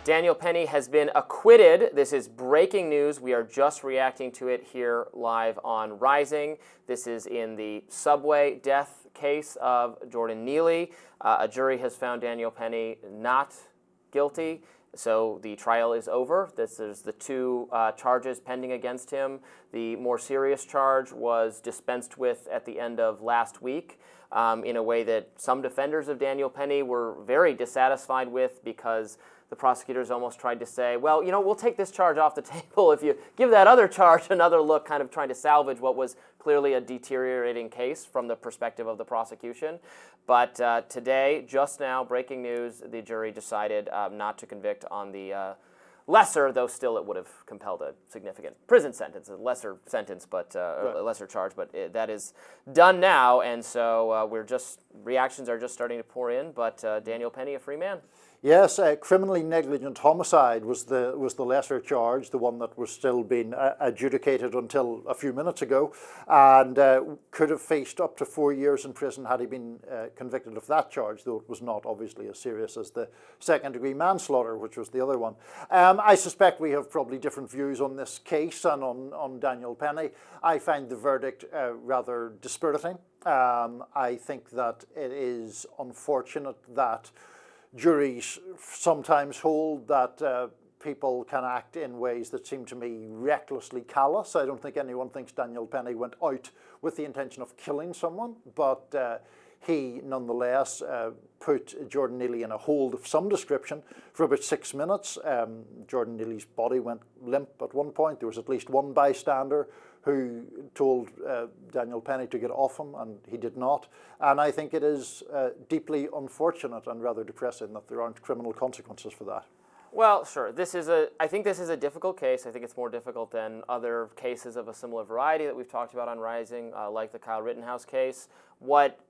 Daniel Penny has been acquitted. This is breaking news. We are just reacting to it here live on Rising. This is in the subway death case of Jordan Neely. A jury has found Daniel Penny not guilty, so the trial is over. This is the two charges pending against him. The more serious charge was dispensed with at the end of last week in a way that some defenders of Daniel Penny were very dissatisfied with, because the prosecutors almost tried to say, well, you know, we'll take this charge off the table if you give that other charge another look, kind of trying to salvage what was clearly a deteriorating case from the perspective of the prosecution. But today, just now, breaking news, the jury decided not to convict on the lesser, though still it would have compelled a significant prison sentence, a lesser sentence, but a lesser charge. But that is done now, and so reactions are just starting to pour in. But Daniel Penny, a free man. Yes, criminally negligent homicide was the lesser charge, the one that was still being adjudicated until a few minutes ago, and could have faced up to 4 years in prison had he been convicted of that charge, though it was not obviously as serious as the second-degree manslaughter, which was the other one. I suspect we have probably different views on this case and on Daniel Penny. I find the verdict rather dispiriting. I think that it is unfortunate that juries sometimes hold that people can act in ways that seem to me recklessly callous. I don't think anyone thinks Daniel Penny went out with the intention of killing someone, but he nonetheless put Jordan Neely in a hold of some description for about 6 minutes. Jordan Neely's body went limp at one point. There was at least one bystander who told Daniel Penny to get off him, and he did not. And I think it is deeply unfortunate and rather depressing that there aren't criminal consequences for that. Well, sure. I think this is a difficult case. I think it's more difficult than other cases of a similar variety that we've talked about on Rising, like the Kyle Rittenhouse case. What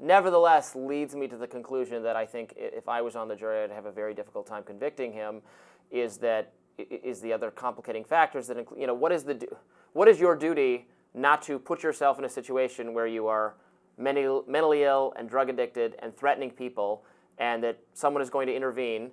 nevertheless leads me to the conclusion that I think if I was on the jury, I'd have a very difficult time convicting him, is the other complicating factors that include, what is your duty not to put yourself in a situation where you are mentally ill and drug addicted and threatening people, and that someone is going to intervene,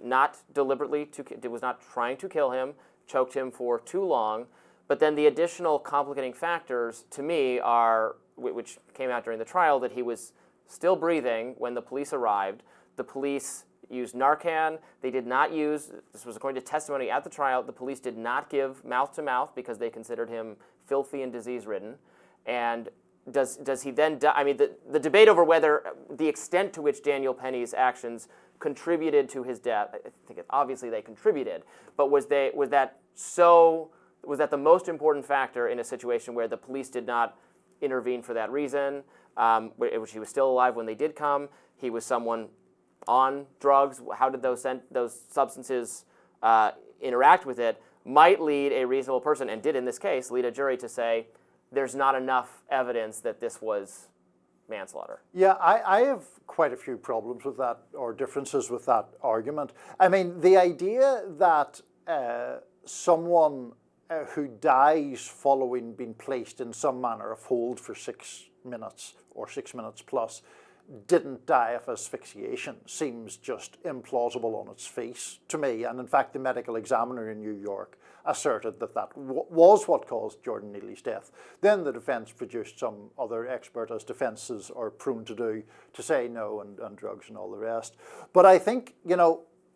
not deliberately, was not trying to kill him, choked him for too long. But then the additional complicating factors to me are, which came out during the trial, that he was still breathing when the police arrived. The police used Narcan. They did not use, this was according to testimony at the trial, the police did not give mouth-to-mouth because they considered him filthy and disease-ridden. And does he then die? I mean, the debate over whether the extent to which Daniel Penny's actions contributed to his death, I think obviously they contributed, but was that the most important factor in a situation where the police did not intervene for that reason, which he was still alive when they did come? He was someone on drugs. How did those substances interact with it? Might lead a reasonable person, and did in this case, lead a jury to say there's not enough evidence that this was manslaughter. Yeah, I have quite a few problems with that, or differences with that argument. I mean, the idea that someone who dies following being placed in some manner of hold for 6 minutes or 6 minutes plus didn't die of asphyxiation seems just implausible on its face to me. And in fact, the medical examiner in New York asserted that was what caused Jordan Neely's death. Then the defense produced some other expert, as defenses are prone to do, to say no, and drugs and all the rest. But I think,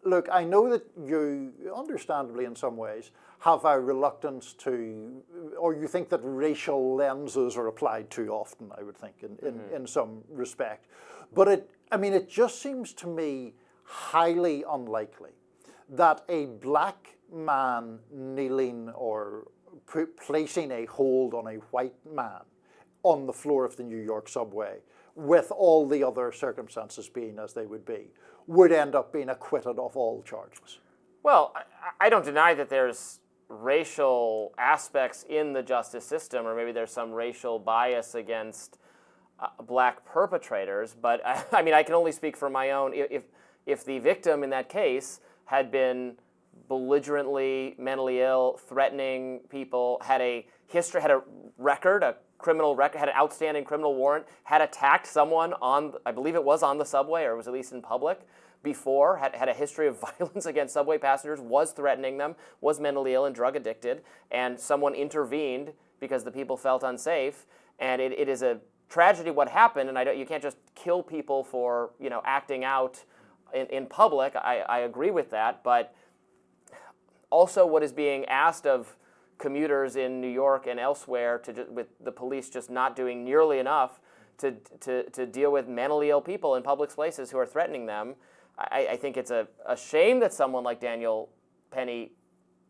look, I know that you, understandably in some ways, have a reluctance to, or you think that racial lenses are applied too often, I would think, in some respect. But it just seems to me highly unlikely that a black man kneeling or placing a hold on a white man on the floor of the New York subway, with all the other circumstances being as they would be, would end up being acquitted of all charges. Well, I don't deny that there's racial aspects in the justice system, or maybe there's some racial bias against black perpetrators, but I mean, I can only speak for my own. If the victim in that case had been belligerently mentally ill, threatening people, had a history, had a criminal record, had an outstanding criminal warrant, had attacked someone on, I believe it was on the subway, or it was at least in public, before, had a history of violence against subway passengers, was threatening them, was mentally ill and drug addicted, and someone intervened because the people felt unsafe. And it is a tragedy what happened, and you can't just kill people for acting out in public. I agree with that, but also what is being asked of commuters in New York and elsewhere, with the police just not doing nearly enough to deal with mentally ill people in public places who are threatening them. I think it's a shame that someone like Daniel Penny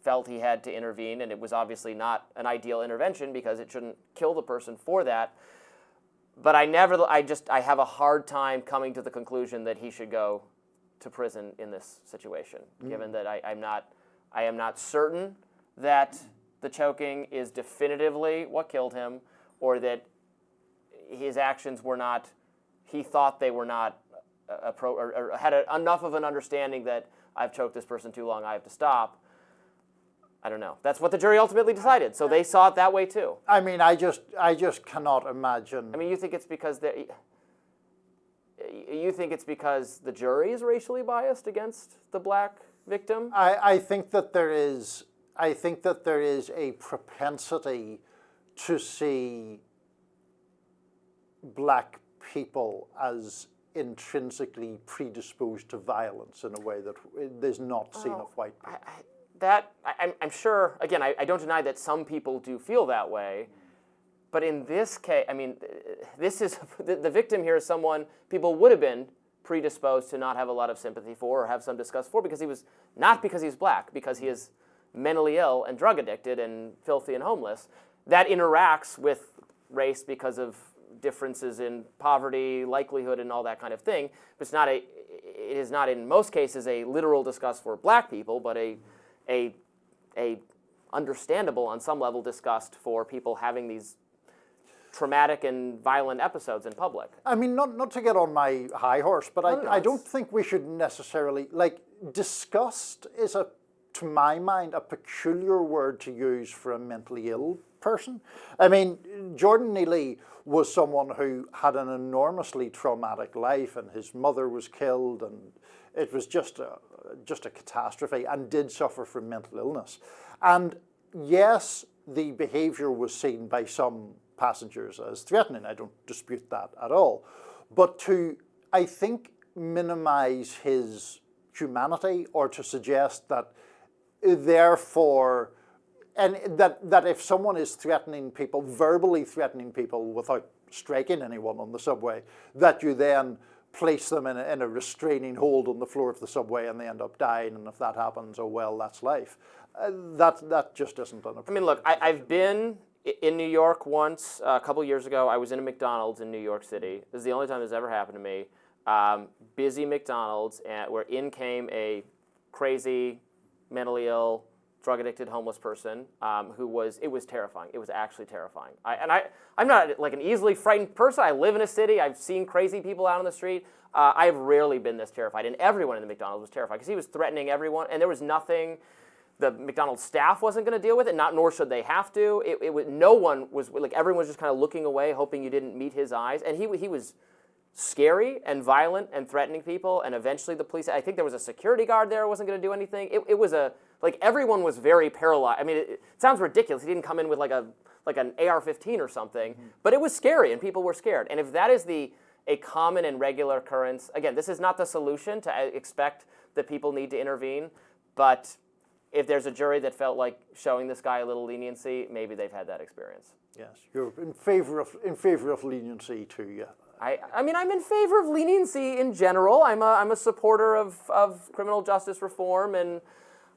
felt he had to intervene, and it was obviously not an ideal intervention because it shouldn't kill the person for that. But I have a hard time coming to the conclusion that he should go to prison in this situation, given that I am not certain that the choking is definitively what killed him, or that his actions were not, he thought they were not or had enough of an understanding that I've choked this person too long, I have to stop. I don't know. That's what the jury ultimately decided. So they saw it that way too. I mean, I just cannot imagine. I mean, you think it's because the jury is racially biased against the black victim? I think that there is a propensity to see black people as intrinsically predisposed to violence in a way that is not seen of white people. I'm sure, again, I don't deny that some people do feel that way, but in this case, I mean, this is, the victim here is someone people would have been predisposed to not have a lot of sympathy for or have some disgust for, because because he's black, because he is mentally ill and drug addicted and filthy and homeless. That interacts with race because of differences in poverty, likelihood, and all that kind of thing. But it is not in most cases a literal disgust for black people, but a understandable on some level disgust for people having these traumatic and violent episodes in public. I mean, not to get on my high horse, but I don't think we should necessarily, disgust is to my mind, a peculiar word to use for a mentally ill person. I mean, Jordan Neely was someone who had an enormously traumatic life, and his mother was killed, and it was just a catastrophe, and did suffer from mental illness. And yes, the behavior was seen by some passengers as threatening. I don't dispute that at all. But to, I think, minimize his humanity, or to suggest that therefore, and that if someone is threatening people, verbally threatening people without striking anyone on the subway, that you then place them in a restraining hold on the floor of the subway and they end up dying, and if that happens, oh well, that's life. That just isn't an approach. I mean, look, I've been in New York once, a couple years ago. I was in a McDonald's in New York City. This is the only time this ever happened to me. Busy McDonald's, where in came a crazy, mentally ill, drug-addicted homeless person it was terrifying. It was actually terrifying. I'm not like an easily frightened person. I live in a city. I've seen crazy people out on the street. I've rarely been this terrified, and everyone in the McDonald's was terrified because he was threatening everyone, and there was nothing the McDonald's staff wasn't going to deal with it, nor should they have to. No one was, everyone was just kind of looking away, hoping you didn't meet his eyes, and he was scary and violent and threatening people, and eventually the police, I think there was a security guard there who wasn't going to do anything. It was everyone was very paralyzed. I mean, it sounds ridiculous. He didn't come in with like an AR-15 or something, but it was scary and people were scared. And if that is a common and regular occurrence, again, this is not the solution to expect that people need to intervene, but if there's a jury that felt like showing this guy a little leniency, maybe they've had that experience. Yes, you're in favor of leniency too, yeah. I mean, I'm in favor of leniency in general. I'm a supporter of criminal justice reform, and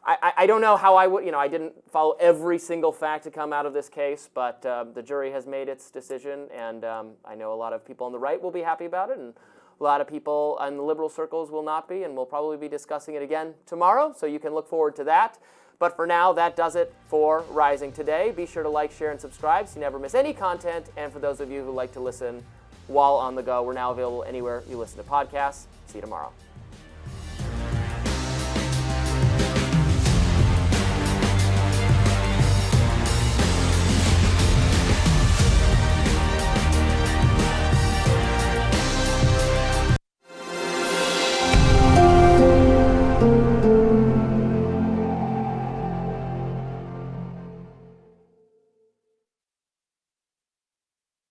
I don't know how I would, I didn't follow every single fact to come out of this case, but the jury has made its decision, and I know a lot of people on the right will be happy about it, and a lot of people in the liberal circles will not be, and we'll probably be discussing it again tomorrow, so you can look forward to that. But for now, that does it for Rising Today. Be sure to like, share, and subscribe so you never miss any content, and for those of you who like to listen while on the go, we're now available anywhere you listen to podcasts. See you tomorrow.